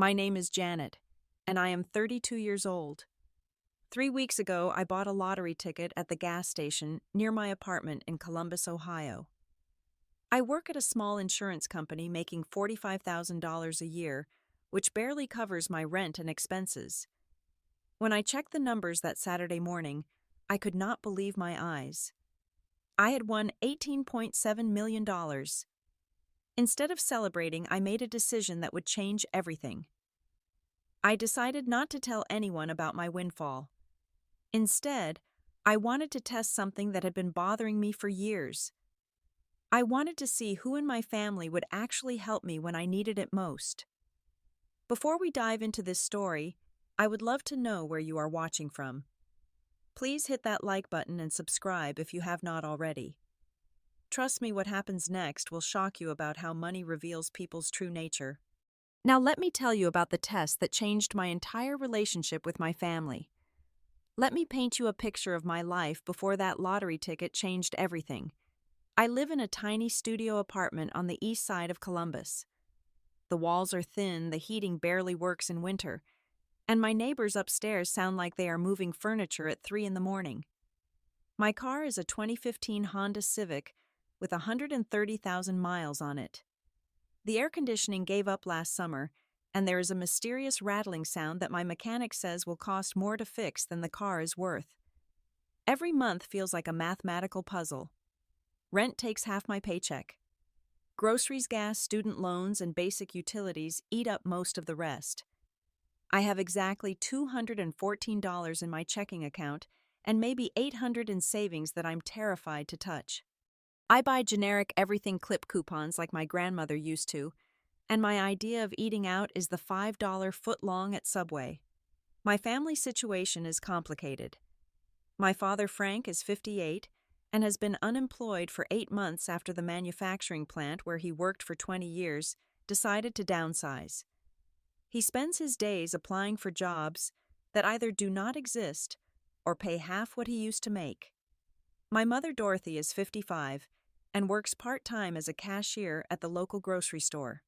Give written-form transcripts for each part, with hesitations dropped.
My name is Janet, and I am 32 years old. 3 weeks ago, I bought a lottery ticket at the gas station near my apartment in Columbus, Ohio. I work at a small insurance company making $45,000 a year, which barely covers my rent and expenses. When I checked the numbers that Saturday morning, I could not believe my eyes. I had won $18.7 million. Instead of celebrating, I made a decision that would change everything. I decided not to tell anyone about my windfall. Instead, I wanted to test something that had been bothering me for years. I wanted to see who in my family would actually help me when I needed it most. Before we dive into this story, I would love to know where you are watching from. Please hit that like button and subscribe if you have not already. Trust me, what happens next will shock you about how money reveals people's true nature. Now let me tell you about the test that changed my entire relationship with my family. Let me paint you a picture of my life before that lottery ticket changed everything. I live in a tiny studio apartment on the east side of Columbus. The walls are thin, the heating barely works in winter, and my neighbors upstairs sound like they are moving furniture at 3 in the morning. My car is a 2015 Honda Civic with 130,000 miles on it. The air conditioning gave up last summer, and there is a mysterious rattling sound that my mechanic says will cost more to fix than the car is worth. Every month feels like a mathematical puzzle. Rent takes half my paycheck. Groceries, gas, student loans, and basic utilities eat up most of the rest. I have exactly $214 in my checking account and maybe $800 in savings that I'm terrified to touch. I buy generic everything clip coupons like my grandmother used to, and my idea of eating out is the $5 foot-long at Subway. My family situation is complicated. My father, Frank, is 58 and has been unemployed for 8 months after the manufacturing plant where he worked for 20 years decided to downsize. He spends his days applying for jobs that either do not exist or pay half what he used to make. My mother, Dorothy, is 55 and works part-time as a cashier at the local grocery store.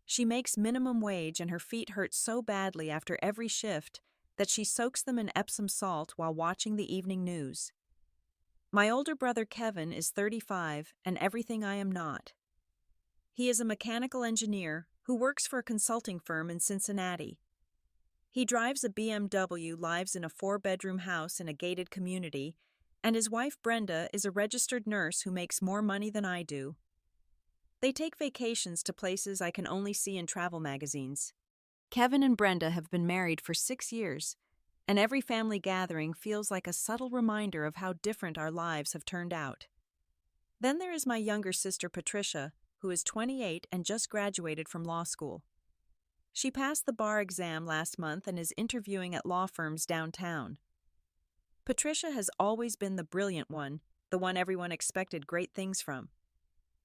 She makes minimum wage and her feet hurt so badly after every shift that she soaks them in Epsom salt while watching the evening news. My older brother Kevin is 35 and everything I am not. He is a mechanical engineer who works for a consulting firm in Cincinnati. He drives a BMW, lives in a 4-bedroom house in a gated community, and his wife Brenda is a registered nurse who makes more money than I do. They take vacations to places I can only see in travel magazines. Kevin and Brenda have been married for 6 years, and every family gathering feels like a subtle reminder of how different our lives have turned out. Then there is my younger sister Patricia, who is 28 and just graduated from law school. She passed the bar exam last month and is interviewing at law firms downtown. Patricia has always been the brilliant one, the one everyone expected great things from.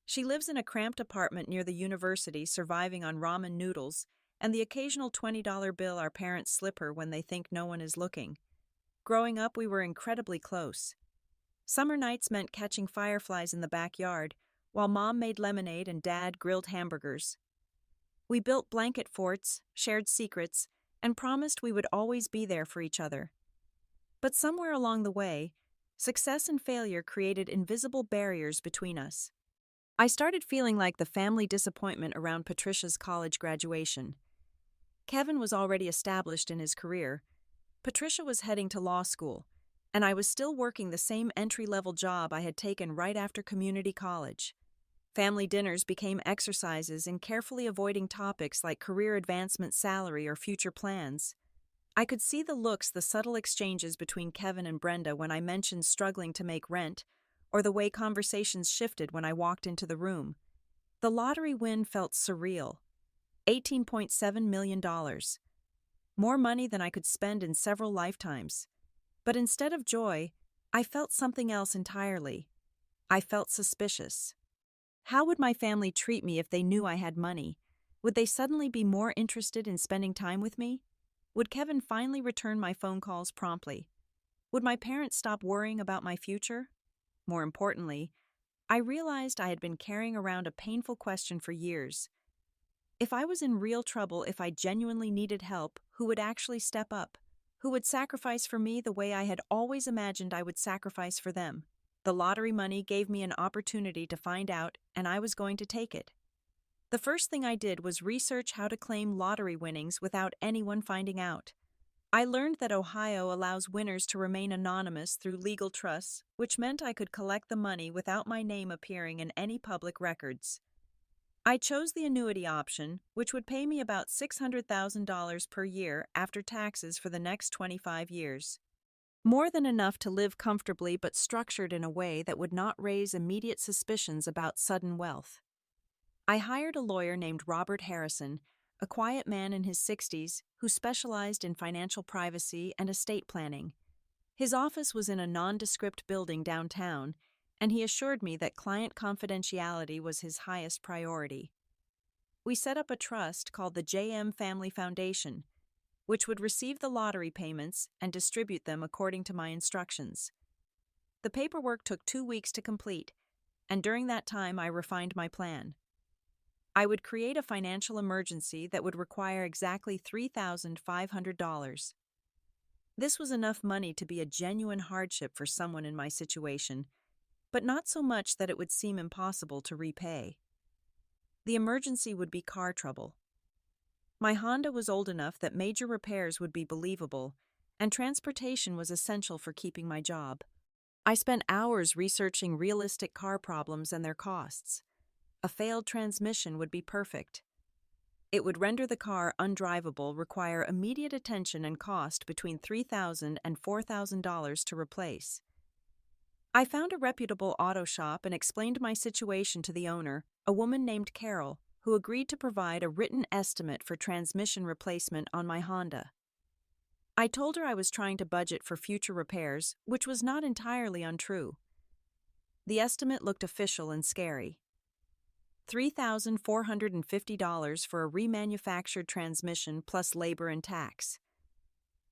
She lives in a cramped apartment near the university, surviving on ramen noodles and the occasional $20 bill our parents slip her when they think no one is looking. Growing up, we were incredibly close. Summer nights meant catching fireflies in the backyard, while Mom made lemonade and Dad grilled hamburgers. We built blanket forts, shared secrets, and promised we would always be there for each other. But somewhere along the way, success and failure created invisible barriers between us. I started feeling like the family disappointment around Patricia's college graduation. Kevin was already established in his career. Patricia was heading to law school, and I was still working the same entry-level job I had taken right after community college. Family dinners became exercises in carefully avoiding topics like career advancement, salary, or future plans. I could see the looks, the subtle exchanges between Kevin and Brenda when I mentioned struggling to make rent, or the way conversations shifted when I walked into the room. The lottery win felt surreal. $18.7 million. More money than I could spend in several lifetimes. But instead of joy, I felt something else entirely. I felt suspicious. How would my family treat me if they knew I had money? Would they suddenly be more interested in spending time with me? Would Kevin finally return my phone calls promptly? Would my parents stop worrying about my future? More importantly, I realized I had been carrying around a painful question for years. If I was in real trouble, if I genuinely needed help, who would actually step up? Who would sacrifice for me the way I had always imagined I would sacrifice for them? The lottery money gave me an opportunity to find out, and I was going to take it. The first thing I did was research how to claim lottery winnings without anyone finding out. I learned that Ohio allows winners to remain anonymous through legal trusts, which meant I could collect the money without my name appearing in any public records. I chose the annuity option, which would pay me about $600,000 per year after taxes for the next 25 years. More than enough to live comfortably, but structured in a way that would not raise immediate suspicions about sudden wealth. I hired a lawyer named Robert Harrison, a quiet man in his 60s who specialized in financial privacy and estate planning. His office was in a nondescript building downtown, and he assured me that client confidentiality was his highest priority. We set up a trust called the JM Family Foundation, which would receive the lottery payments and distribute them according to my instructions. The paperwork took 2 weeks to complete, and during that time I refined my plan. I would create a financial emergency that would require exactly $3,500. This was enough money to be a genuine hardship for someone in my situation, but not so much that it would seem impossible to repay. The emergency would be car trouble. My Honda was old enough that major repairs would be believable, and transportation was essential for keeping my job. I spent hours researching realistic car problems and their costs. A failed transmission would be perfect. It would render the car undrivable, require immediate attention, and cost between $3,000 and $4,000 to replace. I found a reputable auto shop and explained my situation to the owner, a woman named Carol, who agreed to provide a written estimate for transmission replacement on my Honda. I told her I was trying to budget for future repairs, which was not entirely untrue. The estimate looked official and scary. $3,450 for a remanufactured transmission plus labor and tax.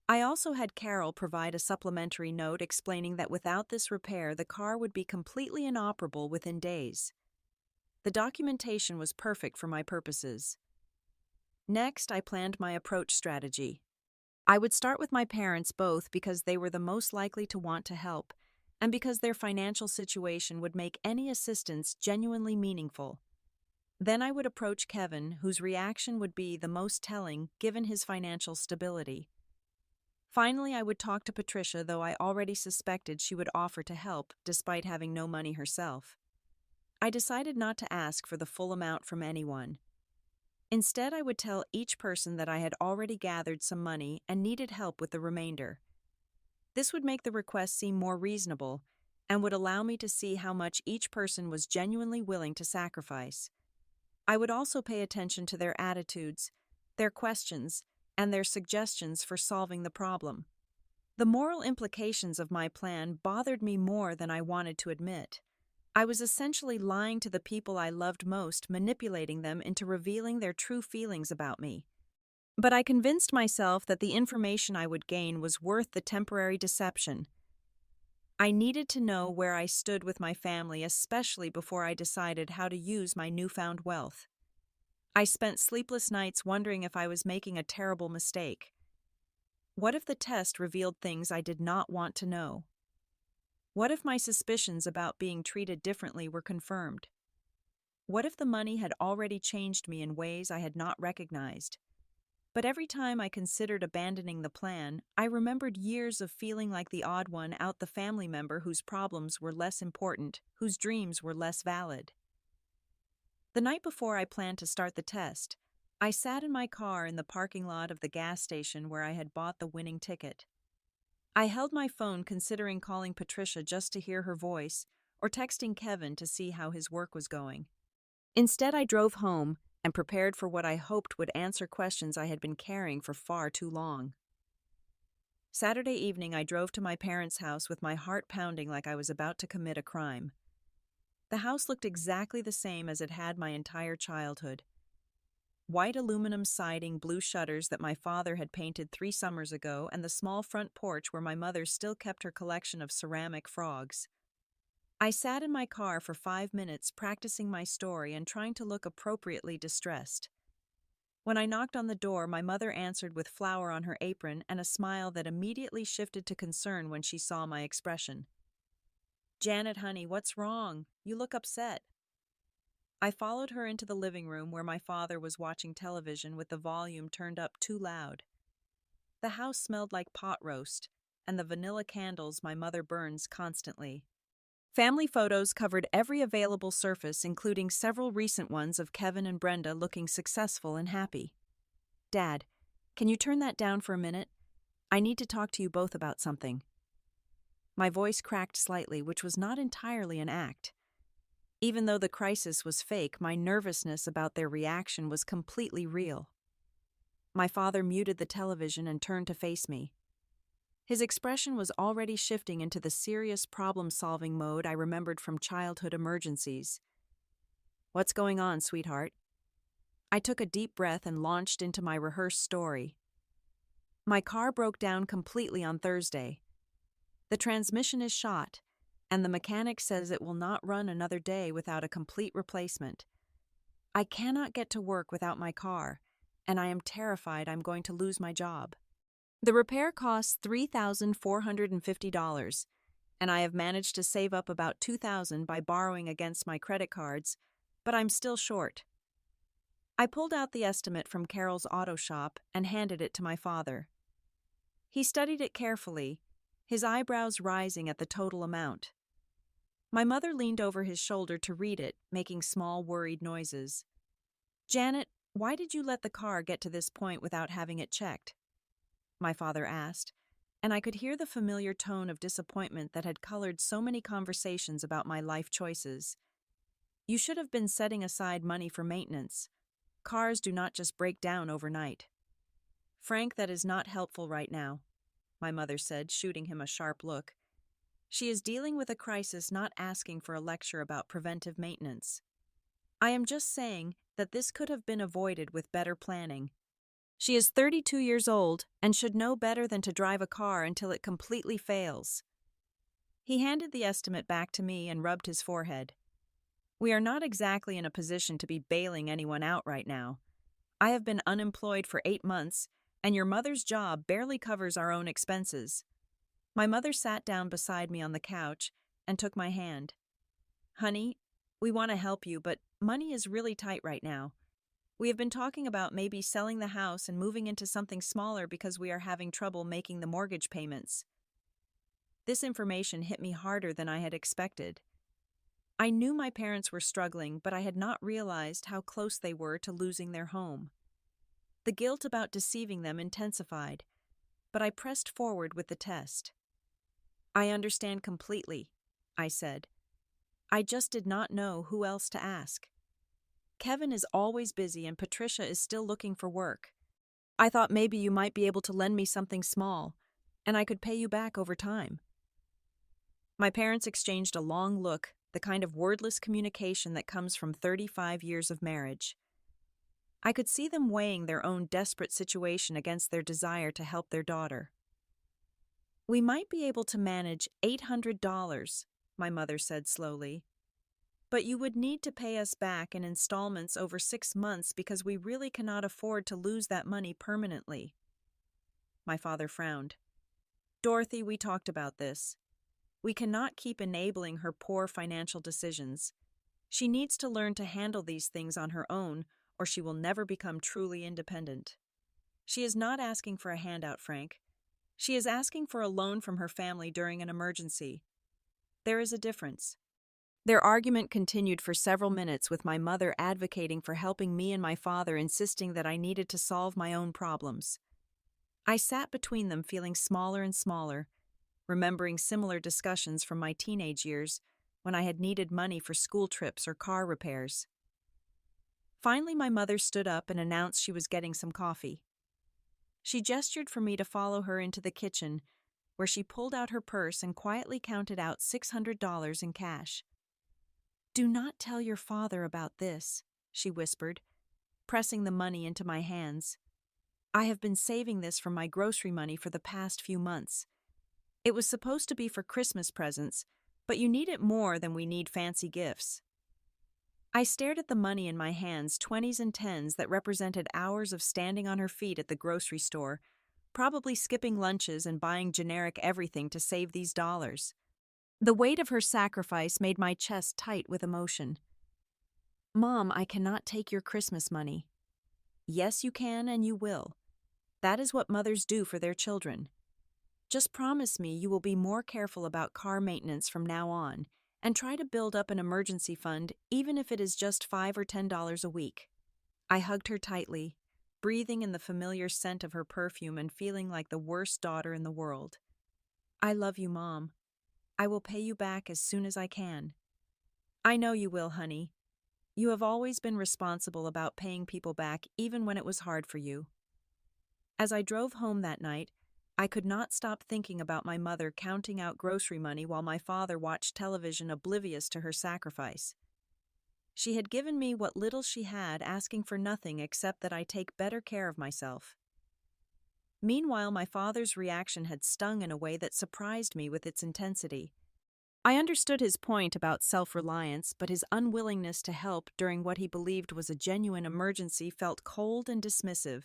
I also had Carol provide a supplementary note explaining that without this repair, the car would be completely inoperable within days. The documentation was perfect for my purposes. Next, I planned my approach strategy. I would start with my parents both because they were the most likely to want to help, and because their financial situation would make any assistance genuinely meaningful. Then I would approach Kevin, whose reaction would be the most telling given his financial stability. Finally, I would talk to Patricia, though I already suspected she would offer to help despite having no money herself. I decided not to ask for the full amount from anyone. Instead, I would tell each person that I had already gathered some money and needed help with the remainder. This would make the request seem more reasonable and would allow me to see how much each person was genuinely willing to sacrifice. I would also pay attention to their attitudes, their questions, and their suggestions for solving the problem. The moral implications of my plan bothered me more than I wanted to admit. I was essentially lying to the people I loved most, manipulating them into revealing their true feelings about me. But I convinced myself that the information I would gain was worth the temporary deception. I needed to know where I stood with my family, especially before I decided how to use my newfound wealth. I spent sleepless nights wondering if I was making a terrible mistake. What if the test revealed things I did not want to know? What if my suspicions about being treated differently were confirmed? What if the money had already changed me in ways I had not recognized? But every time I considered abandoning the plan, I remembered years of feeling like the odd one out, the family member whose problems were less important, whose dreams were less valid. The night before I planned to start the test, I sat in my car in the parking lot of the gas station where I had bought the winning ticket. I held my phone, considering calling Patricia just to hear her voice or texting Kevin to see how his work was going. Instead, I drove home and prepared for what I hoped would answer questions I had been carrying for far too long. Saturday evening, I drove to my parents' house with my heart pounding like I was about to commit a crime. The house looked exactly the same as it had my entire childhood. White aluminum siding, blue shutters that my father had painted 3 summers ago, and the small front porch where my mother still kept her collection of ceramic frogs. I sat in my car for 5 minutes practicing my story and trying to look appropriately distressed. When I knocked on the door, my mother answered with flour on her apron and a smile that immediately shifted to concern when she saw my expression. "Janet, honey, what's wrong? You look upset." I followed her into the living room where my father was watching television with the volume turned up too loud. The house smelled like pot roast and the vanilla candles my mother burns constantly. Family photos covered every available surface, including several recent ones of Kevin and Brenda looking successful and happy. "Dad, can you turn that down for a minute? I need to talk to you both about something." My voice cracked slightly, which was not entirely an act. Even though the crisis was fake, my nervousness about their reaction was completely real. My father muted the television and turned to face me. His expression was already shifting into the serious problem-solving mode I remembered from childhood emergencies. "What's going on, sweetheart?" I took a deep breath and launched into my rehearsed story. My car broke down completely on Thursday. The transmission is shot, and the mechanic says it will not run another day without a complete replacement. I cannot get to work without my car, and I am terrified I'm going to lose my job. The repair costs $3,450, and I have managed to save up about $2,000 by borrowing against my credit cards, but I'm still short. I pulled out the estimate from Carol's auto shop and handed it to my father. He studied it carefully, his eyebrows rising at the total amount. My mother leaned over his shoulder to read it, making small, worried noises. "Janet, why did you let the car get to this point without having it checked?" my father asked, and I could hear the familiar tone of disappointment that had colored so many conversations about my life choices. "You should have been setting aside money for maintenance. Cars do not just break down overnight." "Frank, that is not helpful right now," my mother said, shooting him a sharp look. "She is dealing with a crisis, not asking for a lecture about preventive maintenance. I am just saying that this could have been avoided with better planning. She is 32 years old and should know better than to drive a car until it completely fails." He handed the estimate back to me and rubbed his forehead. "We are not exactly in a position to be bailing anyone out right now. I have been unemployed for 8 months, and your mother's job barely covers our own expenses." My mother sat down beside me on the couch and took my hand. "Honey, we want to help you, but money is really tight right now. We have been talking about maybe selling the house and moving into something smaller because we are having trouble making the mortgage payments." This information hit me harder than I had expected. I knew my parents were struggling, but I had not realized how close they were to losing their home. The guilt about deceiving them intensified, but I pressed forward with the test. "I understand completely," I said. "I just did not know who else to ask. Kevin is always busy and Patricia is still looking for work. I thought maybe you might be able to lend me something small, and I could pay you back over time." My parents exchanged a long look, the kind of wordless communication that comes from 35 years of marriage. I could see them weighing their own desperate situation against their desire to help their daughter. "We might be able to manage $800, my mother said slowly. "But you would need to pay us back in installments over 6 months because we really cannot afford to lose that money permanently." My father frowned. "Dorothy, we talked about this. We cannot keep enabling her poor financial decisions. She needs to learn to handle these things on her own, or she will never become truly independent. She is not asking for a handout, Frank. She is asking for a loan from her family during an emergency. There is a difference." Their argument continued for several minutes, with my mother advocating for helping me and my father insisting that I needed to solve my own problems. I sat between them, feeling smaller and smaller, remembering similar discussions from my teenage years when I had needed money for school trips or car repairs. Finally, my mother stood up and announced she was getting some coffee. She gestured for me to follow her into the kitchen, where she pulled out her purse and quietly counted out $600 in cash. "Do not tell your father about this," she whispered, pressing the money into my hands. "I have been saving this from my grocery money for the past few months. It was supposed to be for Christmas presents, but you need it more than we need fancy gifts." I stared at the money in my hands, 20s and 10s that represented hours of standing on her feet at the grocery store, probably skipping lunches and buying generic everything to save these dollars. The weight of her sacrifice made my chest tight with emotion. Mom, I cannot take your Christmas money. Yes, you can and you will. That is what mothers do for their children. Just promise me you will be more careful about car maintenance from now on and try to build up an emergency fund even if it is just $5 or $10 a week. I hugged her tightly, breathing in the familiar scent of her perfume and feeling like the worst daughter in the world. I love you, Mom. I will pay you back as soon as I can. I know you will, honey. You have always been responsible about paying people back even when it was hard for you. As I drove home that night, I could not stop thinking about my mother counting out grocery money while my father watched television oblivious to her sacrifice. She had given me what little she had, asking for nothing except that I take better care of myself. Meanwhile, my father's reaction had stung in a way that surprised me with its intensity. I understood his point about self-reliance, but his unwillingness to help during what he believed was a genuine emergency felt cold and dismissive.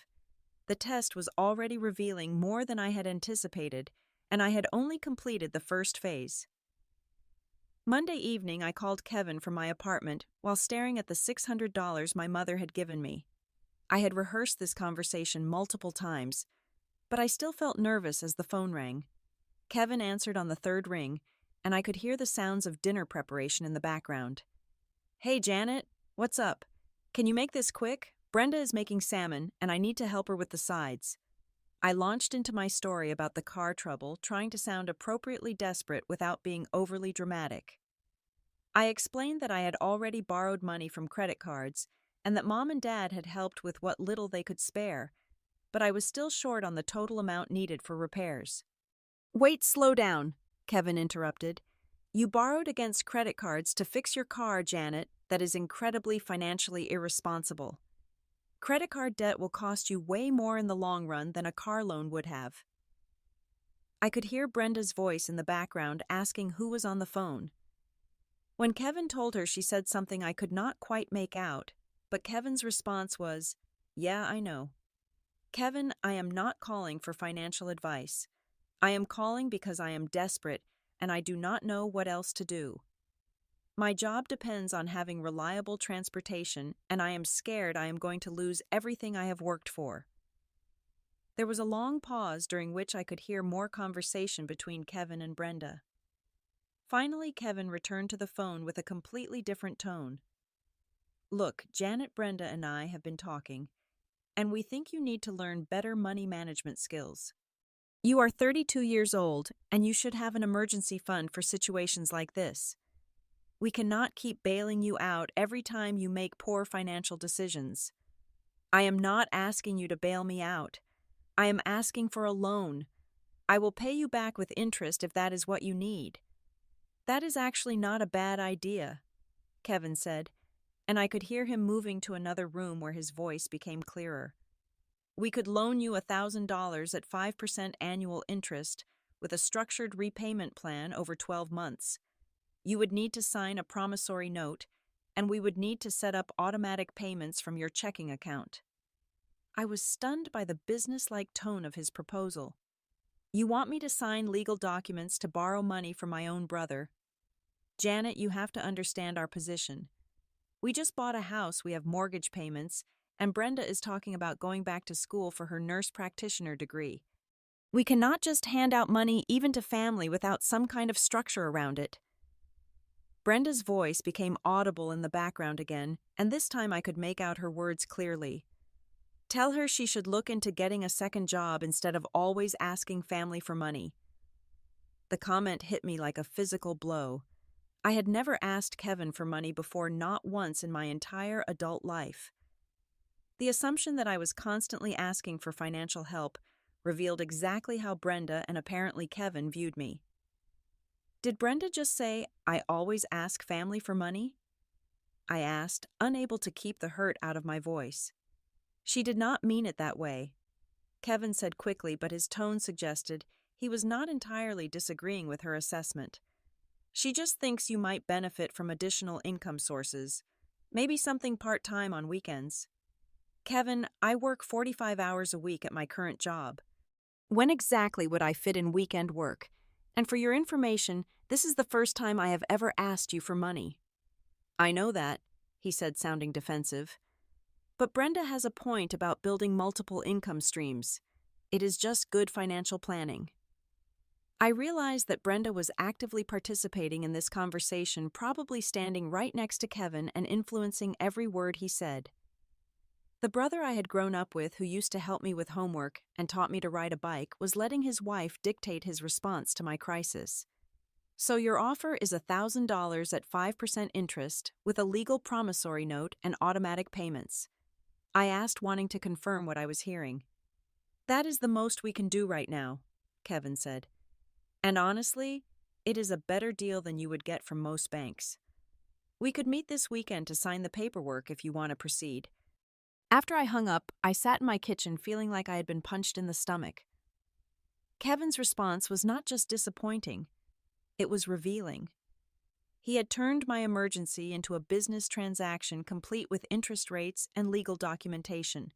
The test was already revealing more than I had anticipated, and I had only completed the first phase. Monday evening, I called Kevin from my apartment while staring at the $600 my mother had given me. I had rehearsed this conversation multiple times, but I still felt nervous as the phone rang. Kevin answered on the third ring, and I could hear the sounds of dinner preparation in the background. Hey, Janet, what's up? Can you make this quick? Brenda is making salmon, and I need to help her with the sides. I launched into my story about the car trouble, trying to sound appropriately desperate without being overly dramatic. I explained that I had already borrowed money from credit cards and that Mom and Dad had helped with what little they could spare, but I was still short on the total amount needed for repairs. Wait, slow down, Kevin interrupted. You borrowed against credit cards to fix your car, Janet. That is incredibly financially irresponsible. Credit card debt will cost you way more in the long run than a car loan would have. I could hear Brenda's voice in the background asking who was on the phone. When Kevin told her, she said something I could not quite make out, but Kevin's response was, "Yeah, I know." Kevin, I am not calling for financial advice. I am calling because I am desperate and I do not know what else to do. My job depends on having reliable transportation, and I am scared I am going to lose everything I have worked for. There was a long pause during which I could hear more conversation between Kevin and Brenda. Finally, Kevin returned to the phone with a completely different tone. Look, Janet, Brenda, and I have been talking, and we think you need to learn better money management skills. You are 32 years old, and you should have an emergency fund for situations like this. We cannot keep bailing you out every time you make poor financial decisions. I am not asking you to bail me out. I am asking for a loan. I will pay you back with interest if that is what you need. That is actually not a bad idea, Kevin said, and I could hear him moving to another room where his voice became clearer. We could loan you $1,000 at 5% annual interest with a structured repayment plan over 12 months. You would need to sign a promissory note, and we would need to set up automatic payments from your checking account. I was stunned by the business-like tone of his proposal. You want me to sign legal documents to borrow money from my own brother? Janet, you have to understand our position. We just bought a house, we have mortgage payments, and Brenda is talking about going back to school for her nurse practitioner degree. We cannot just hand out money even to family without some kind of structure around it. Brenda's voice became audible in the background again, and this time I could make out her words clearly. Tell her she should look into getting a second job instead of always asking family for money. The comment hit me like a physical blow. I had never asked Kevin for money before, not once in my entire adult life. The assumption that I was constantly asking for financial help revealed exactly how Brenda and apparently Kevin viewed me. Did Brenda just say, I always ask family for money? I asked, unable to keep the hurt out of my voice. She did not mean it that way. Kevin said quickly, but his tone suggested he was not entirely disagreeing with her assessment. She just thinks you might benefit from additional income sources. Maybe something part-time on weekends. Kevin, I work 45 hours a week at my current job. When exactly would I fit in weekend work? And for your information, this is the first time I have ever asked you for money. I know that, he said, sounding defensive. But Brenda has a point about building multiple income streams. It is just good financial planning. I realized that Brenda was actively participating in this conversation, probably standing right next to Kevin and influencing every word he said. The brother I had grown up with, who used to help me with homework and taught me to ride a bike, was letting his wife dictate his response to my crisis. So your offer is $1,000 at 5% interest with a legal promissory note and automatic payments. I asked, wanting to confirm what I was hearing. That is the most we can do right now, Kevin said. And honestly, it is a better deal than you would get from most banks. We could meet this weekend to sign the paperwork if you want to proceed. After I hung up, I sat in my kitchen feeling like I had been punched in the stomach. Kevin's response was not just disappointing, it was revealing. He had turned my emergency into a business transaction complete with interest rates and legal documentation.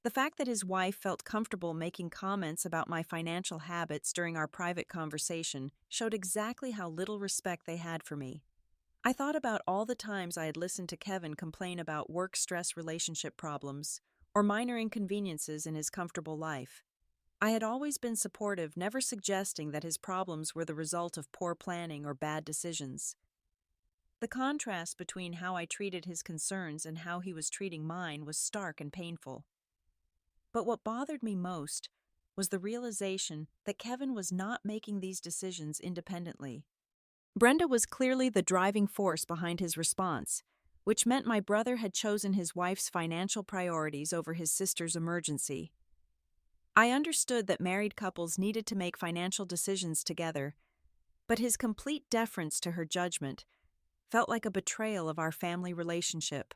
The fact that his wife felt comfortable making comments about my financial habits during our private conversation showed exactly how little respect they had for me. I thought about all the times I had listened to Kevin complain about work stress, relationship problems, or minor inconveniences in his comfortable life. I had always been supportive, never suggesting that his problems were the result of poor planning or bad decisions. The contrast between how I treated his concerns and how he was treating mine was stark and painful. But what bothered me most was the realization that Kevin was not making these decisions independently. Brenda was clearly the driving force behind his response, which meant my brother had chosen his wife's financial priorities over his sister's emergency. I understood that married couples needed to make financial decisions together, but his complete deference to her judgment felt like a betrayal of our family relationship.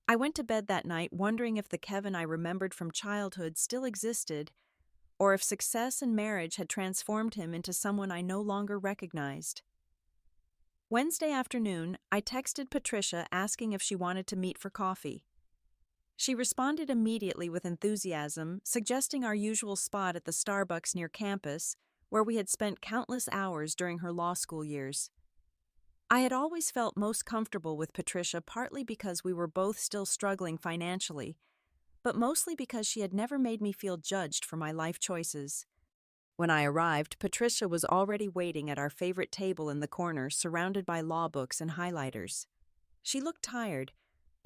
I went to bed that night wondering if the Kevin I remembered from childhood still existed, or if success and marriage had transformed him into someone I no longer recognized. Wednesday afternoon, I texted Patricia asking if she wanted to meet for coffee. She responded immediately with enthusiasm, suggesting our usual spot at the Starbucks near campus, where we had spent countless hours during her law school years. I had always felt most comfortable with Patricia, partly because we were both still struggling financially, but mostly because she had never made me feel judged for my life choices. When I arrived, Patricia was already waiting at our favorite table in the corner, surrounded by law books and highlighters. She looked tired,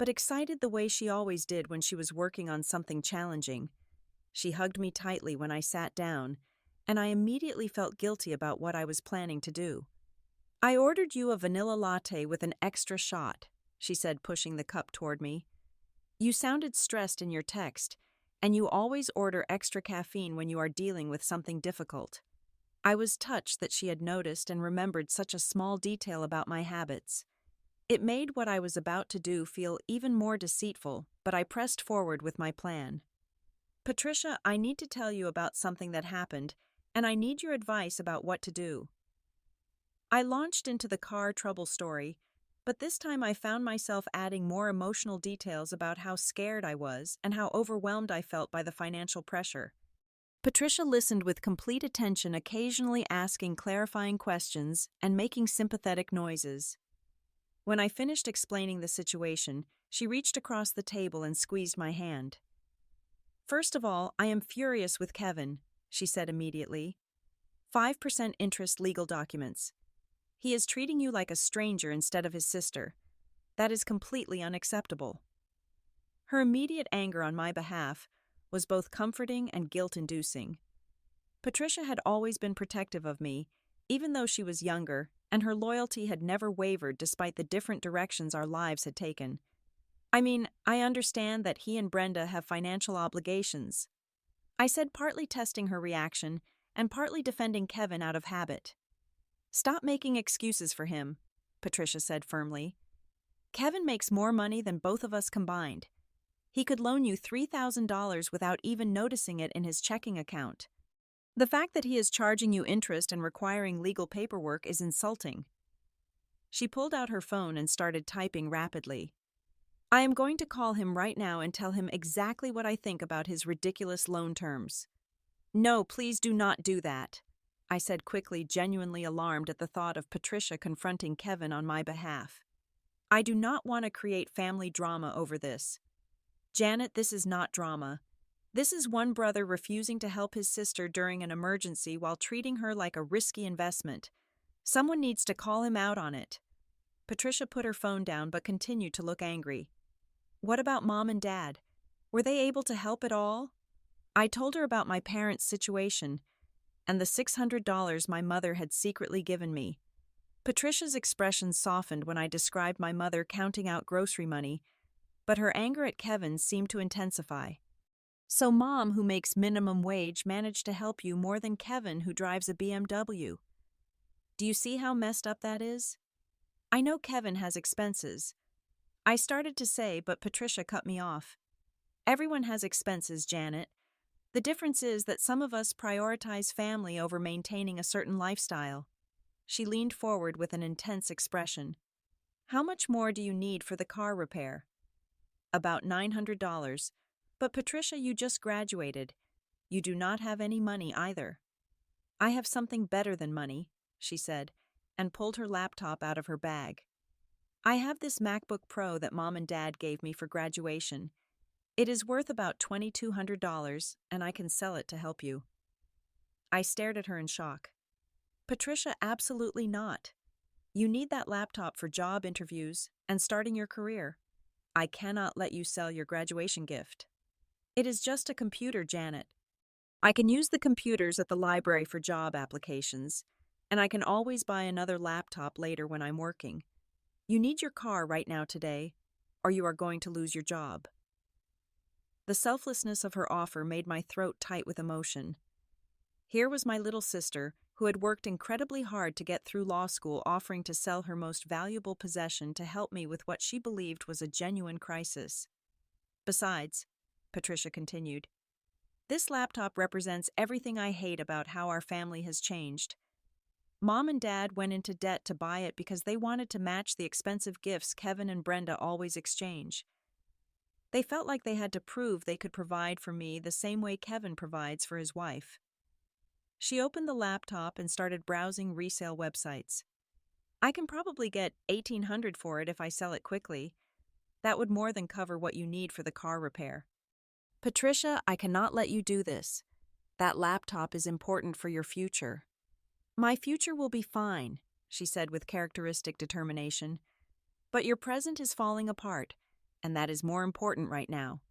but excited the way she always did when she was working on something challenging. She hugged me tightly when I sat down, and I immediately felt guilty about what I was planning to do. I ordered you a vanilla latte with an extra shot, she said, pushing the cup toward me. You sounded stressed in your text, and you always order extra caffeine when you are dealing with something difficult. I was touched that she had noticed and remembered such a small detail about my habits. It made what I was about to do feel even more deceitful, but I pressed forward with my plan. Patricia, I need to tell you about something that happened, and I need your advice about what to do. I launched into the car trouble story, but this time I found myself adding more emotional details about how scared I was and how overwhelmed I felt by the financial pressure. Patricia listened with complete attention, occasionally asking clarifying questions and making sympathetic noises. When I finished explaining the situation, she reached across the table and squeezed my hand. First of all, I am furious with Kevin, she said immediately. 5% interest legal documents. He is treating you like a stranger instead of his sister. That is completely unacceptable. Her immediate anger on my behalf was both comforting and guilt-inducing. Patricia had always been protective of me, even though she was younger, and her loyalty had never wavered despite the different directions our lives had taken. I mean, I understand that he and Brenda have financial obligations. I said, partly testing her reaction and partly defending Kevin out of habit. Stop making excuses for him, Patricia said firmly. Kevin makes more money than both of us combined. He could loan you $3,000 without even noticing it in his checking account. The fact that he is charging you interest and requiring legal paperwork is insulting. She pulled out her phone and started typing rapidly. I am going to call him right now and tell him exactly what I think about his ridiculous loan terms. No, please do not do that, I said quickly, genuinely alarmed at the thought of Patricia confronting Kevin on my behalf. I do not want to create family drama over this. Janet, this is not drama. This is one brother refusing to help his sister during an emergency while treating her like a risky investment. Someone needs to call him out on it. Patricia put her phone down but continued to look angry. What about Mom and Dad? Were they able to help at all? I told her about my parents' situation and the $600 my mother had secretly given me. Patricia's expression softened when I described my mother counting out grocery money, but her anger at Kevin seemed to intensify. So Mom, who makes minimum wage, managed to help you more than Kevin, who drives a BMW. Do you see how messed up that is? I know Kevin has expenses. I started to say, but Patricia cut me off. Everyone has expenses, Janet. The difference is that some of us prioritize family over maintaining a certain lifestyle. She leaned forward with an intense expression. How much more do you need for the car repair? About $900. But Patricia, you just graduated. You do not have any money either. I have something better than money, she said, and pulled her laptop out of her bag. I have this MacBook Pro that Mom and Dad gave me for graduation. It is worth about $2,200, and I can sell it to help you. I stared at her in shock. Patricia, absolutely not. You need that laptop for job interviews and starting your career. I cannot let you sell your graduation gift. It is just a computer, Janet. I can use the computers at the library for job applications, and I can always buy another laptop later when I'm working. You need your car right now today, or you are going to lose your job. The selflessness of her offer made my throat tight with emotion. Here was my little sister, who had worked incredibly hard to get through law school, offering to sell her most valuable possession to help me with what she believed was a genuine crisis. Besides, Patricia continued, this laptop represents everything I hate about how our family has changed. Mom and Dad went into debt to buy it because they wanted to match the expensive gifts Kevin and Brenda always exchange. They felt like they had to prove they could provide for me the same way Kevin provides for his wife. She opened the laptop and started browsing resale websites. I can probably get $1,800 for it if I sell it quickly. That would more than cover what you need for the car repair. Patricia, I cannot let you do this. That laptop is important for your future. My future will be fine, she said with characteristic determination. But your present is falling apart, and that is more important right now.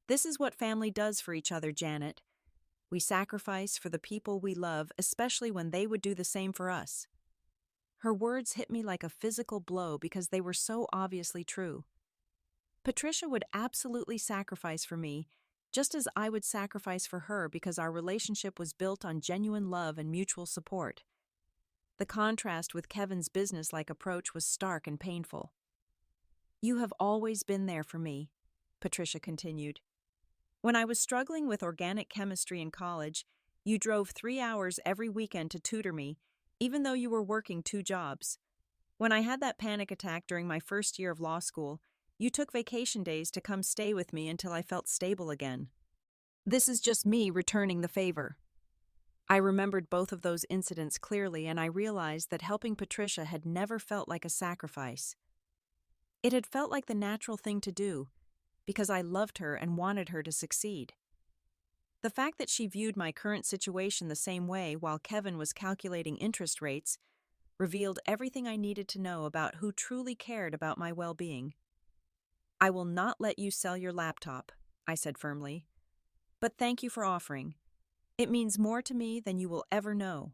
This is what family does for each other, Janet. We sacrifice for the people we love, especially when they would do the same for us. Her words hit me like a physical blow because they were so obviously true. Patricia would absolutely sacrifice for me, just as I would sacrifice for her because our relationship was built on genuine love and mutual support. The contrast with Kevin's business-like approach was stark and painful. You have always been there for me, Patricia continued. When I was struggling with organic chemistry in college, you drove 3 hours every weekend to tutor me, even though you were working 2 jobs. When I had that panic attack during my first year of law school, you took vacation days to come stay with me until I felt stable again. This is just me returning the favor. I remembered both of those incidents clearly, and I realized that helping Patricia had never felt like a sacrifice. It had felt like the natural thing to do, because I loved her and wanted her to succeed. The fact that she viewed my current situation the same way while Kevin was calculating interest rates revealed everything I needed to know about who truly cared about my well-being. I will not let you sell your laptop, I said firmly. But thank you for offering. It means more to me than you will ever know.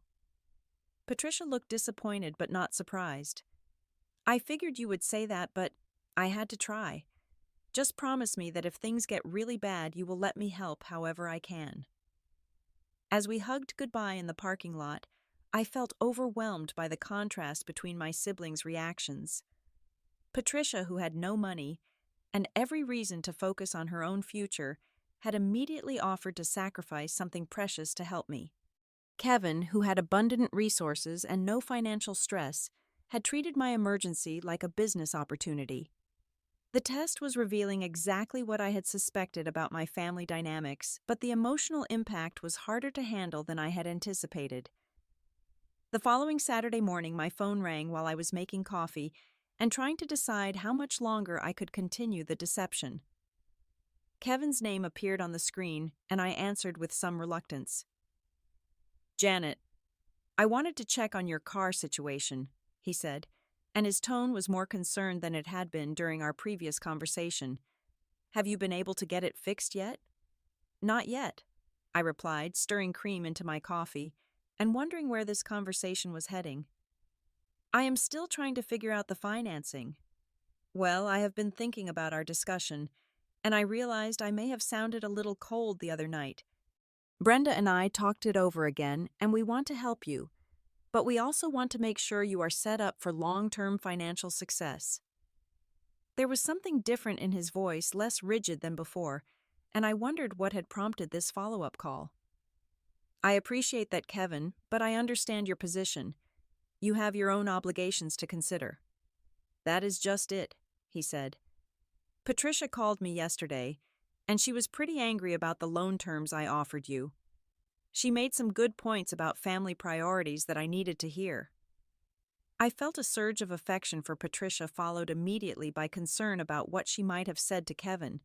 Patricia looked disappointed but not surprised. I figured you would say that, but I had to try. Just promise me that if things get really bad, you will let me help however I can. As we hugged goodbye in the parking lot, I felt overwhelmed by the contrast between my siblings' reactions. Patricia, who had no money and every reason to focus on her own future, had immediately offered to sacrifice something precious to help me. Kevin, who had abundant resources and no financial stress, had treated my emergency like a business opportunity. The test was revealing exactly what I had suspected about my family dynamics, but the emotional impact was harder to handle than I had anticipated. The following Saturday morning, my phone rang while I was making coffee and trying to decide how much longer I could continue the deception. Kevin's name appeared on the screen, and I answered with some reluctance. "Janet, I wanted to check on your car situation," he said, and his tone was more concerned than it had been during our previous conversation. "Have you been able to get it fixed yet?" "Not yet," I replied, stirring cream into my coffee and wondering where this conversation was heading. "I am still trying to figure out the financing." "Well, I have been thinking about our discussion, and I realized I may have sounded a little cold the other night. Brenda and I talked it over again, and we want to help you, but we also want to make sure you are set up for long-term financial success." There was something different in his voice, less rigid than before, and I wondered what had prompted this follow-up call. "I appreciate that, Kevin, but I understand your position. You have your own obligations to consider." "That is just it," he said. "Patricia called me yesterday, and she was pretty angry about the loan terms I offered you. She made some good points about family priorities that I needed to hear." I felt a surge of affection for Patricia, followed immediately by concern about what she might have said to Kevin.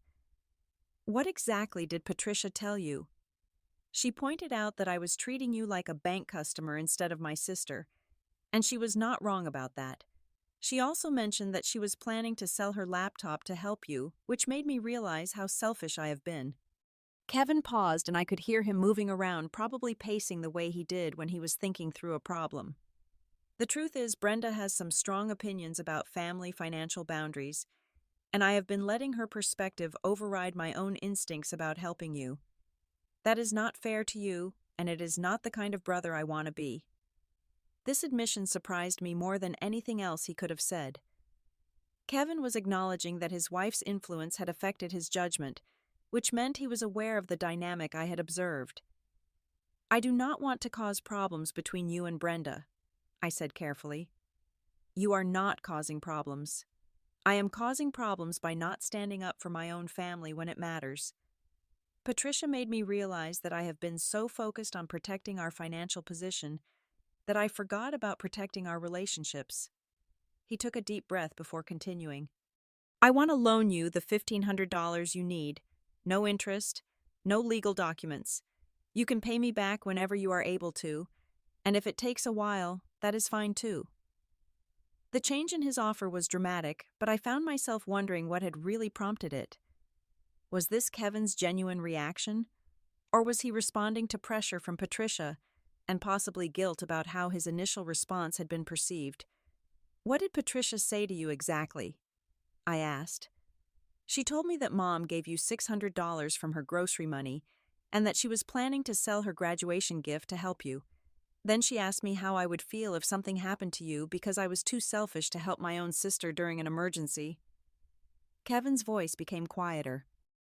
"What exactly did Patricia tell you?" "She pointed out that I was treating you like a bank customer instead of my sister, and she was not wrong about that. She also mentioned that she was planning to sell her laptop to help you, which made me realize how selfish I have been." Kevin paused, and I could hear him moving around, probably pacing the way he did when he was thinking through a problem. "The truth is, Brenda has some strong opinions about family financial boundaries, and I have been letting her perspective override my own instincts about helping you. That is not fair to you, and it is not the kind of brother I want to be." This admission surprised me more than anything else he could have said. Kevin was acknowledging that his wife's influence had affected his judgment, which meant he was aware of the dynamic I had observed. "I do not want to cause problems between you and Brenda," I said carefully. "You are not causing problems. I am causing problems by not standing up for my own family when it matters. Patricia made me realize that I have been so focused on protecting our financial position that I forgot about protecting our relationships." He took a deep breath before continuing. "I want to loan you the $1,500 you need. No interest, no legal documents. You can pay me back whenever you are able to, and if it takes a while, that is fine too." The change in his offer was dramatic, but I found myself wondering what had really prompted it. Was this Kevin's genuine reaction? Or was he responding to pressure from Patricia and possibly guilt about how his initial response had been perceived? "What did Patricia say to you exactly?" I asked. "She told me that Mom gave you $600 from her grocery money and that she was planning to sell her graduation gift to help you. Then she asked me how I would feel if something happened to you because I was too selfish to help my own sister during an emergency." Kevin's voice became quieter.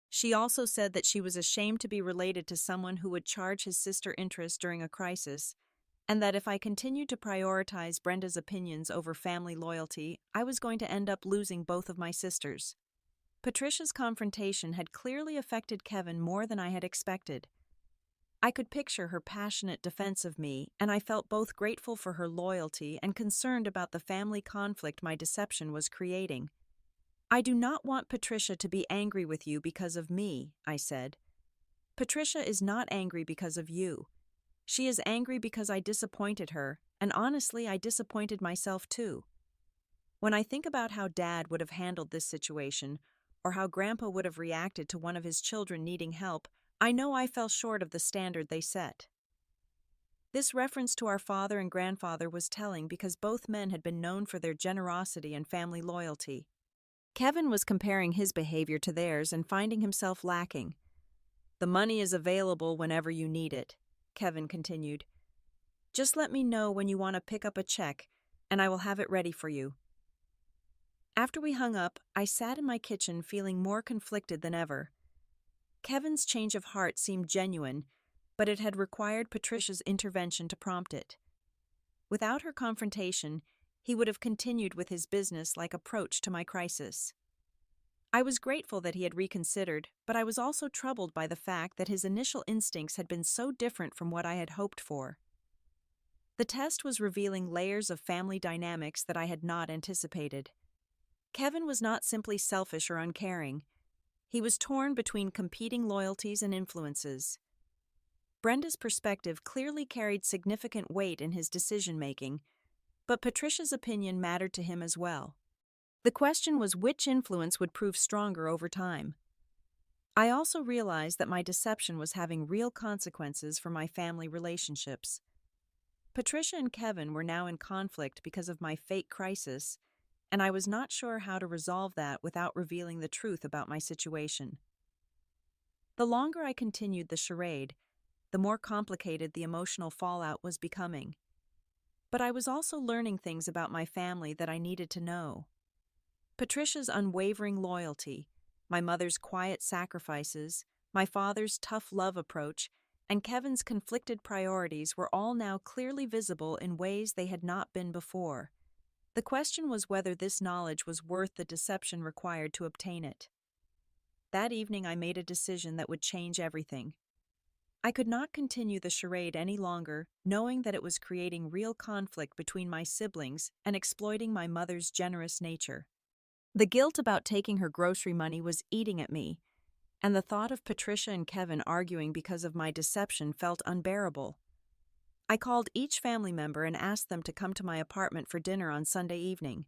"She also said that she was ashamed to be related to someone who would charge his sister interest during a crisis, and that if I continued to prioritize Brenda's opinions over family loyalty, I was going to end up losing both of my sisters." Patricia's confrontation had clearly affected Kevin more than I had expected. I could picture her passionate defense of me, and I felt both grateful for her loyalty and concerned about the family conflict my deception was creating. "I do not want Patricia to be angry with you because of me," I said. "Patricia is not angry because of you. She is angry because I disappointed her, and honestly, I disappointed myself too. When I think about how Dad would have handled this situation, or how Grandpa would have reacted to one of his children needing help, I know I fell short of the standard they set." This reference to our father and grandfather was telling because both men had been known for their generosity and family loyalty. Kevin was comparing his behavior to theirs and finding himself lacking. "The money is available whenever you need it," Kevin continued. "Just let me know when you want to pick up a check, and I will have it ready for you." After we hung up, I sat in my kitchen feeling more conflicted than ever. Kevin's change of heart seemed genuine, but it had required Patricia's intervention to prompt it. Without her confrontation, he would have continued with his business-like approach to my crisis. I was grateful that he had reconsidered, but I was also troubled by the fact that his initial instincts had been so different from what I had hoped for. The test was revealing layers of family dynamics that I had not anticipated. Kevin was not simply selfish or uncaring. He was torn between competing loyalties and influences. Brenda's perspective clearly carried significant weight in his decision-making, but Patricia's opinion mattered to him as well. The question was which influence would prove stronger over time. I also realized that my deception was having real consequences for my family relationships. Patricia and Kevin were now in conflict because of my fake crisis, and I was not sure how to resolve that without revealing the truth about my situation. The longer I continued the charade, the more complicated the emotional fallout was becoming. But I was also learning things about my family that I needed to know. Patricia's unwavering loyalty, my mother's quiet sacrifices, my father's tough love approach, and Kevin's conflicted priorities were all now clearly visible in ways they had not been before. The question was whether this knowledge was worth the deception required to obtain it. That evening I made a decision that would change everything. I could not continue the charade any longer, knowing that it was creating real conflict between my siblings and exploiting my mother's generous nature. The guilt about taking her grocery money was eating at me, and the thought of Patricia and Kevin arguing because of my deception felt unbearable. I called each family member and asked them to come to my apartment for dinner on Sunday evening.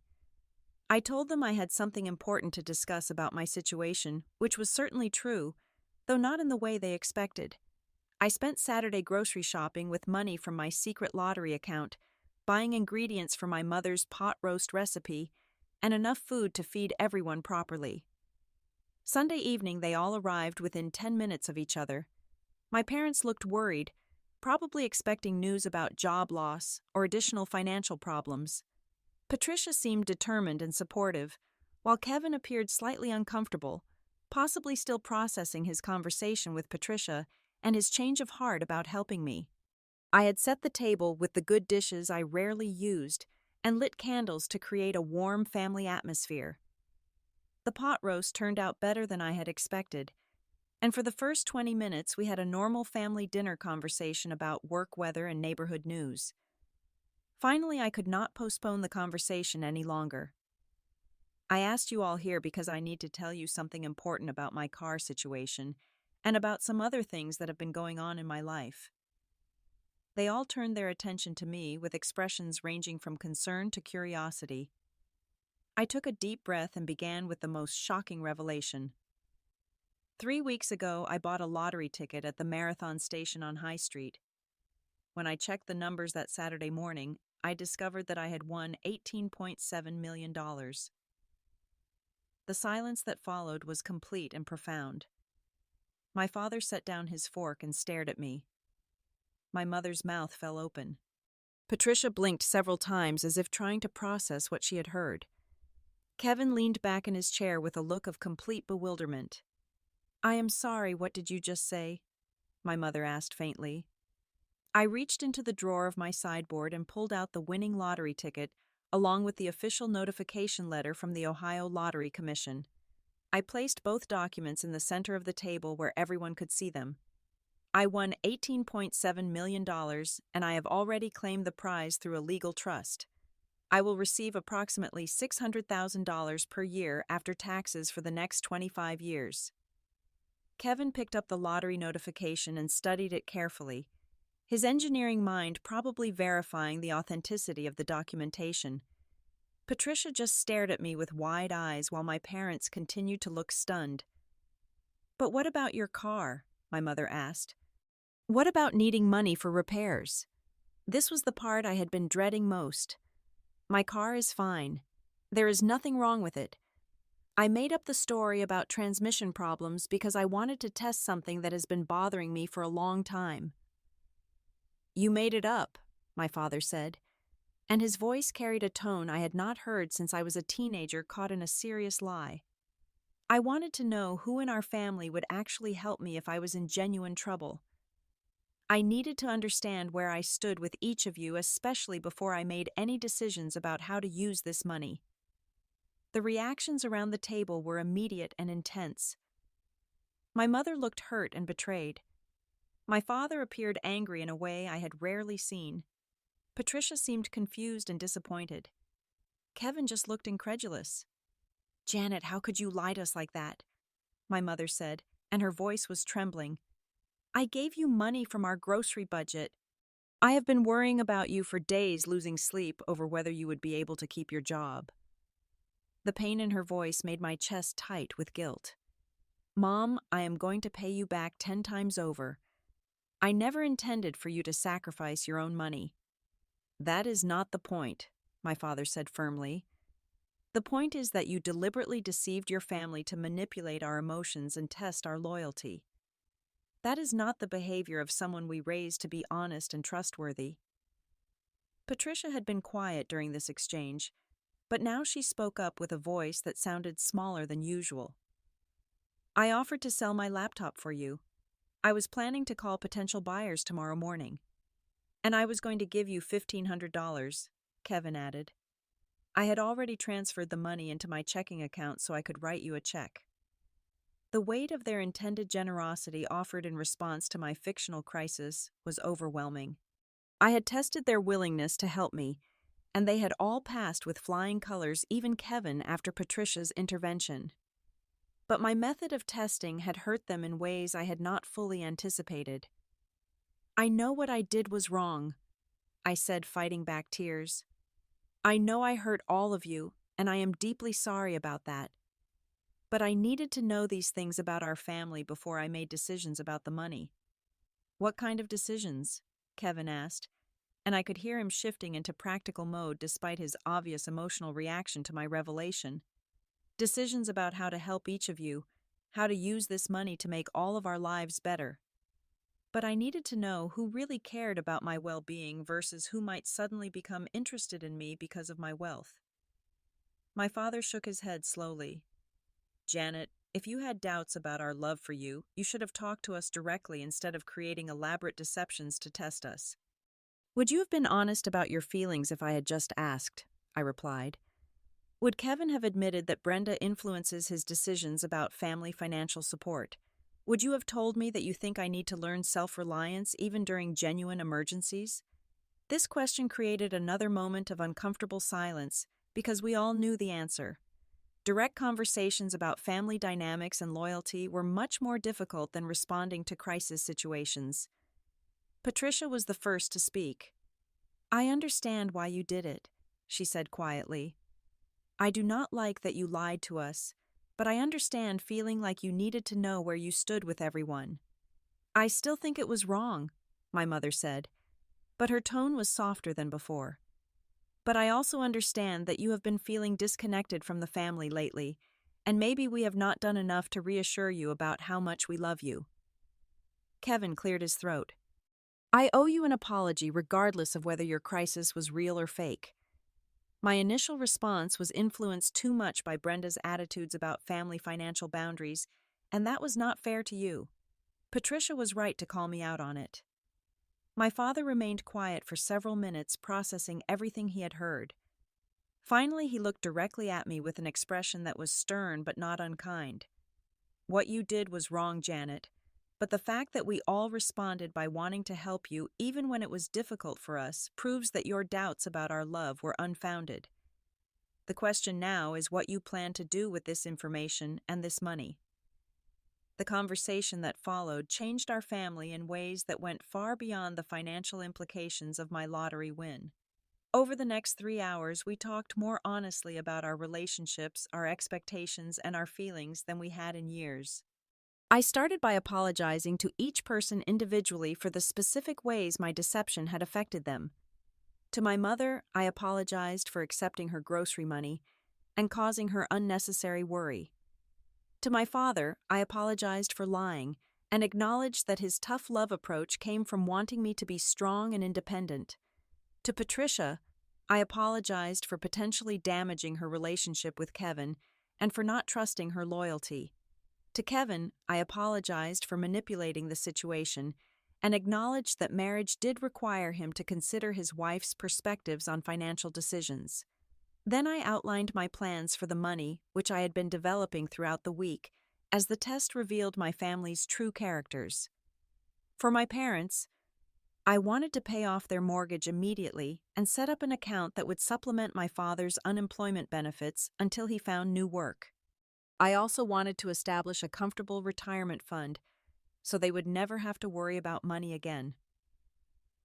I told them I had something important to discuss about my situation, which was certainly true, though not in the way they expected. I spent Saturday grocery shopping with money from my secret lottery account, buying ingredients for my mother's pot roast recipe, and enough food to feed everyone properly. Sunday evening they all arrived within 10 minutes of each other. My parents looked worried, probably expecting news about job loss or additional financial problems. Patricia seemed determined and supportive, while Kevin appeared slightly uncomfortable, possibly still processing his conversation with Patricia and his change of heart about helping me. I had set the table with the good dishes I rarely used and lit candles to create a warm family atmosphere. The pot roast turned out better than I had expected, and for the first 20 minutes we had a normal family dinner conversation about work weather and neighborhood news. Finally, I could not postpone the conversation any longer. I asked you all here because I need to tell you something important about my car situation and about some other things that have been going on in my life. They all turned their attention to me with expressions ranging from concern to curiosity. I took a deep breath and began with the most shocking revelation. 3 weeks ago, I bought a lottery ticket at the Marathon station on High Street. When I checked the numbers that Saturday morning, I discovered that I had won $18.7 million. The silence that followed was complete and profound. My father set down his fork and stared at me. My mother's mouth fell open. Patricia blinked several times as if trying to process what she had heard. Kevin leaned back in his chair with a look of complete bewilderment. "I am sorry, what did you just say?" my mother asked faintly. I reached into the drawer of my sideboard and pulled out the winning lottery ticket, along with the official notification letter from the Ohio Lottery Commission. I placed both documents in the center of the table where everyone could see them. I won $18.7 million, and I have already claimed the prize through a legal trust. I will receive approximately $600,000 per year after taxes for the next 25 years. Kevin picked up the lottery notification and studied it carefully, his engineering mind probably verifying the authenticity of the documentation. Patricia just stared at me with wide eyes while my parents continued to look stunned. "But what about your car?" my mother asked. "What about needing money for repairs?" This was the part I had been dreading most. "My car is fine. There is nothing wrong with it. I made up the story about transmission problems because I wanted to test something that has been bothering me for a long time." "You made it up," my father said, and his voice carried a tone I had not heard since I was a teenager caught in a serious lie. I wanted to know who in our family would actually help me if I was in genuine trouble. I needed to understand where I stood with each of you, especially before I made any decisions about how to use this money. The reactions around the table were immediate and intense. My mother looked hurt and betrayed. My father appeared angry in a way I had rarely seen. Patricia seemed confused and disappointed. Kevin just looked incredulous. "Janet, how could you lie to us like that?" my mother said, and her voice was trembling. "I gave you money from our grocery budget. I have been worrying about you for days, losing sleep over whether you would be able to keep your job." The pain in her voice made my chest tight with guilt. "Mom, I am going to pay you back 10 times over. I never intended for you to sacrifice your own money." "That is not the point," my father said firmly. "The point is that you deliberately deceived your family to manipulate our emotions and test our loyalty. That is not the behavior of someone we raised to be honest and trustworthy." Patricia had been quiet during this exchange, but now she spoke up with a voice that sounded smaller than usual. "I offered to sell my laptop for you. I was planning to call potential buyers tomorrow morning. And I was going to give you $1,500, Kevin added. I had already transferred the money into my checking account so I could write you a check. The weight of their intended generosity offered in response to my fictional crisis was overwhelming. I had tested their willingness to help me, and they had all passed with flying colors, even Kevin, after Patricia's intervention. But my method of testing had hurt them in ways I had not fully anticipated. "I know what I did was wrong," I said, fighting back tears. "I know I hurt all of you, and I am deeply sorry about that. But I needed to know these things about our family before I made decisions about the money." "What kind of decisions?" Kevin asked, and I could hear him shifting into practical mode despite his obvious emotional reaction to my revelation. "Decisions about how to help each of you, how to use this money to make all of our lives better." But I needed to know who really cared about my well-being versus who might suddenly become interested in me because of my wealth. My father shook his head slowly. "Janet, if you had doubts about our love for you, you should have talked to us directly instead of creating elaborate deceptions to test us." "Would you have been honest about your feelings if I had just asked?" I replied. "Would Kevin have admitted that Brenda influences his decisions about family financial support? Would you have told me that you think I need to learn self-reliance even during genuine emergencies?" This question created another moment of uncomfortable silence because we all knew the answer. Direct conversations about family dynamics and loyalty were much more difficult than responding to crisis situations. Patricia was the first to speak. "I understand why you did it," she said quietly. "I do not like that you lied to us, but I understand feeling like you needed to know where you stood with everyone." "I still think it was wrong," my mother said, but her tone was softer than before. "But I also understand that you have been feeling disconnected from the family lately, and maybe we have not done enough to reassure you about how much we love you." Kevin cleared his throat. "I owe you an apology regardless of whether your crisis was real or fake. My initial response was influenced too much by Brenda's attitudes about family financial boundaries, and that was not fair to you. Patricia was right to call me out on it." My father remained quiet for several minutes, processing everything he had heard. Finally, he looked directly at me with an expression that was stern but not unkind. "What you did was wrong, Janet, but the fact that we all responded by wanting to help you even when it was difficult for us proves that your doubts about our love were unfounded. The question now is what you plan to do with this information and this money." The conversation that followed changed our family in ways that went far beyond the financial implications of my lottery win. Over the next 3 hours, we talked more honestly about our relationships, our expectations, and our feelings than we had in years. I started by apologizing to each person individually for the specific ways my deception had affected them. To my mother, I apologized for accepting her grocery money and causing her unnecessary worry. To my father, I apologized for lying and acknowledged that his tough love approach came from wanting me to be strong and independent. To Patricia, I apologized for potentially damaging her relationship with Kevin and for not trusting her loyalty. To Kevin, I apologized for manipulating the situation and acknowledged that marriage did require him to consider his wife's perspectives on financial decisions. Then I outlined my plans for the money, which I had been developing throughout the week, as the test revealed my family's true characters. For my parents, I wanted to pay off their mortgage immediately and set up an account that would supplement my father's unemployment benefits until he found new work. I also wanted to establish a comfortable retirement fund so they would never have to worry about money again.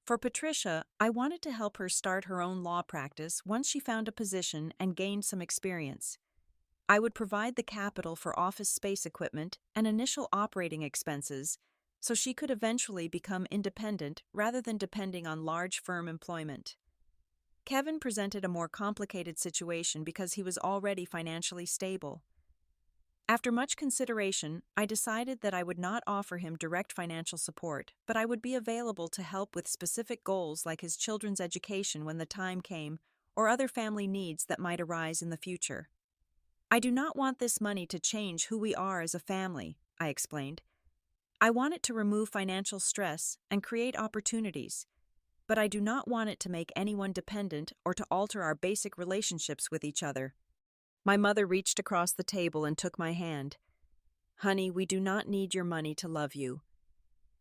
For Patricia, I wanted to help her start her own law practice once she found a position and gained some experience. I would provide the capital for office space equipment and initial operating expenses so she could eventually become independent rather than depending on large firm employment. Kevin presented a more complicated situation because he was already financially stable. After much consideration, I decided that I would not offer him direct financial support, but I would be available to help with specific goals like his children's education when the time came, or other family needs that might arise in the future. I do not want this money to change who we are as a family, I explained. I want it to remove financial stress and create opportunities, but I do not want it to make anyone dependent or to alter our basic relationships with each other. My mother reached across the table and took my hand. Honey, we do not need your money to love you.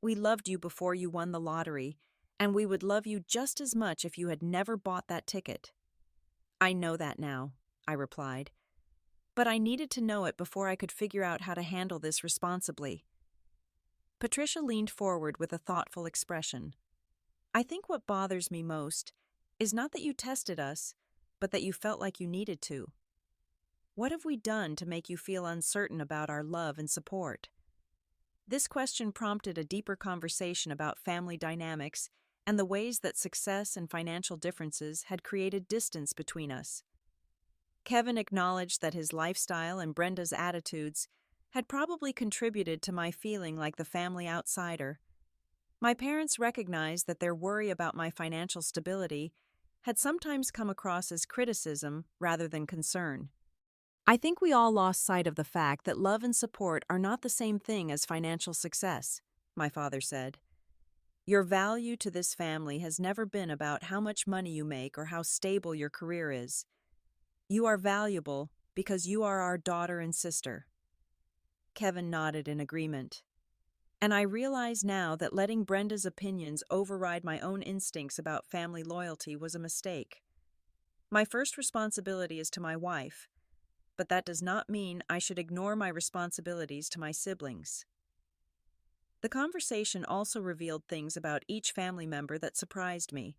We loved you before you won the lottery, and we would love you just as much if you had never bought that ticket. I know that now, I replied. But I needed to know it before I could figure out how to handle this responsibly. Patricia leaned forward with a thoughtful expression. I think what bothers me most is not that you tested us, but that you felt like you needed to. What have we done to make you feel uncertain about our love and support? This question prompted a deeper conversation about family dynamics and the ways that success and financial differences had created distance between us. Kevin acknowledged that his lifestyle and Brenda's attitudes had probably contributed to my feeling like the family outsider. My parents recognized that their worry about my financial stability had sometimes come across as criticism rather than concern. I think we all lost sight of the fact that love and support are not the same thing as financial success, my father said. Your value to this family has never been about how much money you make or how stable your career is. You are valuable because you are our daughter and sister. Kevin nodded in agreement. And I realize now that letting Brenda's opinions override my own instincts about family loyalty was a mistake. My first responsibility is to my wife, but that does not mean I should ignore my responsibilities to my siblings. The conversation also revealed things about each family member that surprised me.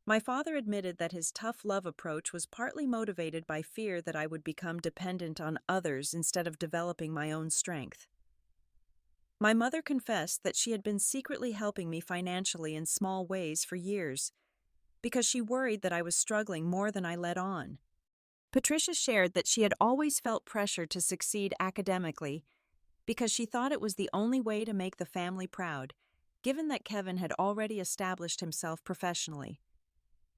My father admitted that his tough love approach was partly motivated by fear that I would become dependent on others instead of developing my own strength. My mother confessed that she had been secretly helping me financially in small ways for years, because she worried that I was struggling more than I let on. Patricia shared that she had always felt pressure to succeed academically because she thought it was the only way to make the family proud, given that Kevin had already established himself professionally.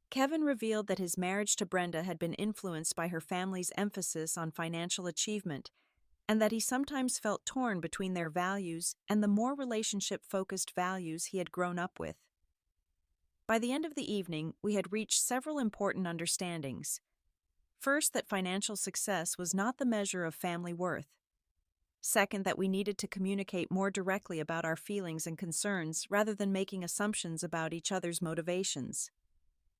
Kevin revealed that his marriage to Brenda had been influenced by her family's emphasis on financial achievement, and that he sometimes felt torn between their values and the more relationship-focused values he had grown up with. By the end of the evening, we had reached several important understandings. First, that financial success was not the measure of family worth. Second, that we needed to communicate more directly about our feelings and concerns rather than making assumptions about each other's motivations.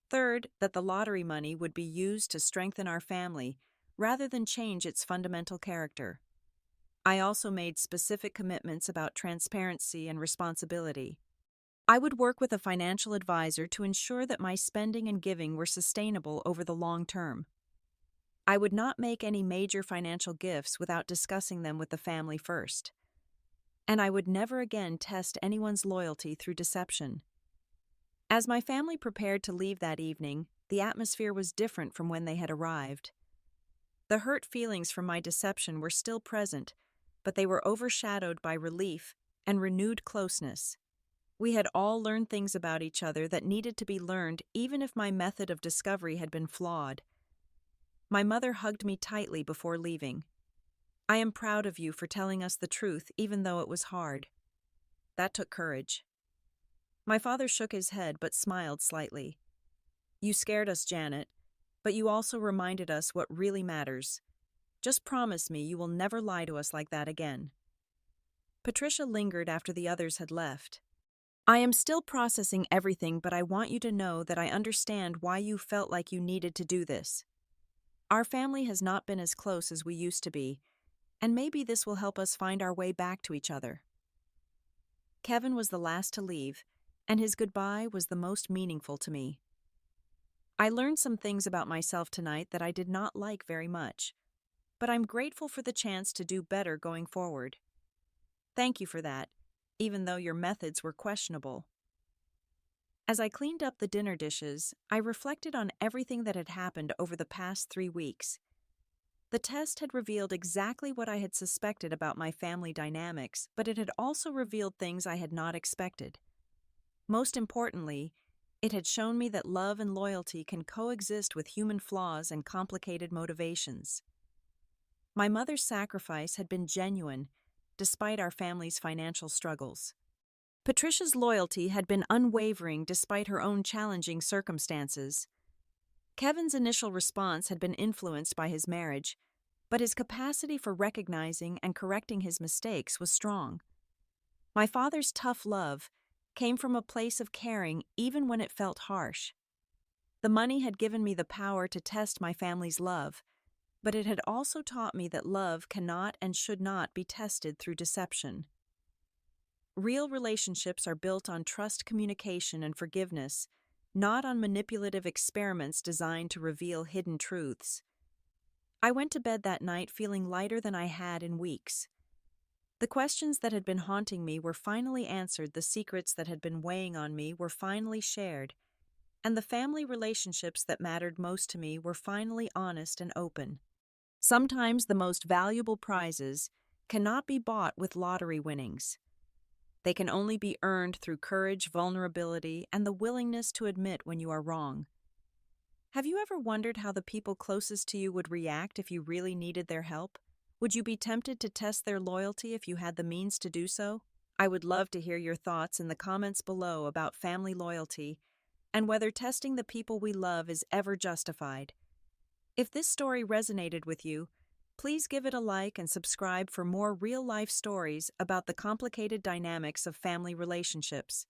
Third, that the lottery money would be used to strengthen our family rather than change its fundamental character. I also made specific commitments about transparency and responsibility. I would work with a financial advisor to ensure that my spending and giving were sustainable over the long term. I would not make any major financial gifts without discussing them with the family first. And I would never again test anyone's loyalty through deception. As my family prepared to leave that evening, the atmosphere was different from when they had arrived. The hurt feelings from my deception were still present, but they were overshadowed by relief and renewed closeness. We had all learned things about each other that needed to be learned even if my method of discovery had been flawed. My mother hugged me tightly before leaving. I am proud of you for telling us the truth even though it was hard. That took courage. My father shook his head but smiled slightly. You scared us, Janet, but you also reminded us what really matters. Just promise me you will never lie to us like that again. Patricia lingered after the others had left. I am still processing everything, but I want you to know that I understand why you felt like you needed to do this. Our family has not been as close as we used to be, and maybe this will help us find our way back to each other. Kevin was the last to leave, and his goodbye was the most meaningful to me. I learned some things about myself tonight that I did not like very much, but I'm grateful for the chance to do better going forward. Thank you for that, even though your methods were questionable. As I cleaned up the dinner dishes, I reflected on everything that had happened over the past 3 weeks. The test had revealed exactly what I had suspected about my family dynamics, but it had also revealed things I had not expected. Most importantly, it had shown me that love and loyalty can coexist with human flaws and complicated motivations. My mother's sacrifice had been genuine, despite our family's financial struggles. Patricia's loyalty had been unwavering despite her own challenging circumstances. Kevin's initial response had been influenced by his marriage, but his capacity for recognizing and correcting his mistakes was strong. My father's tough love came from a place of caring even when it felt harsh. The money had given me the power to test my family's love, but it had also taught me that love cannot and should not be tested through deception. Real relationships are built on trust, communication, and forgiveness, not on manipulative experiments designed to reveal hidden truths. I went to bed that night feeling lighter than I had in weeks. The questions that had been haunting me were finally answered, the secrets that had been weighing on me were finally shared, and the family relationships that mattered most to me were finally honest and open. Sometimes the most valuable prizes cannot be bought with lottery winnings. They can only be earned through courage, vulnerability, and the willingness to admit when you are wrong. Have you ever wondered how the people closest to you would react if you really needed their help? Would you be tempted to test their loyalty if you had the means to do so? I would love to hear your thoughts in the comments below about family loyalty and whether testing the people we love is ever justified. If this story resonated with you, please give it a like and subscribe for more real-life stories about the complicated dynamics of family relationships.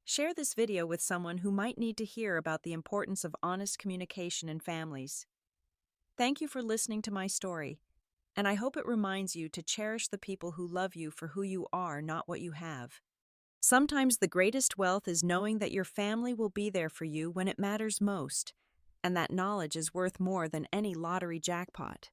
Share this video with someone who might need to hear about the importance of honest communication in families. Thank you for listening to my story, and I hope it reminds you to cherish the people who love you for who you are, not what you have. Sometimes the greatest wealth is knowing that your family will be there for you when it matters most, and that knowledge is worth more than any lottery jackpot.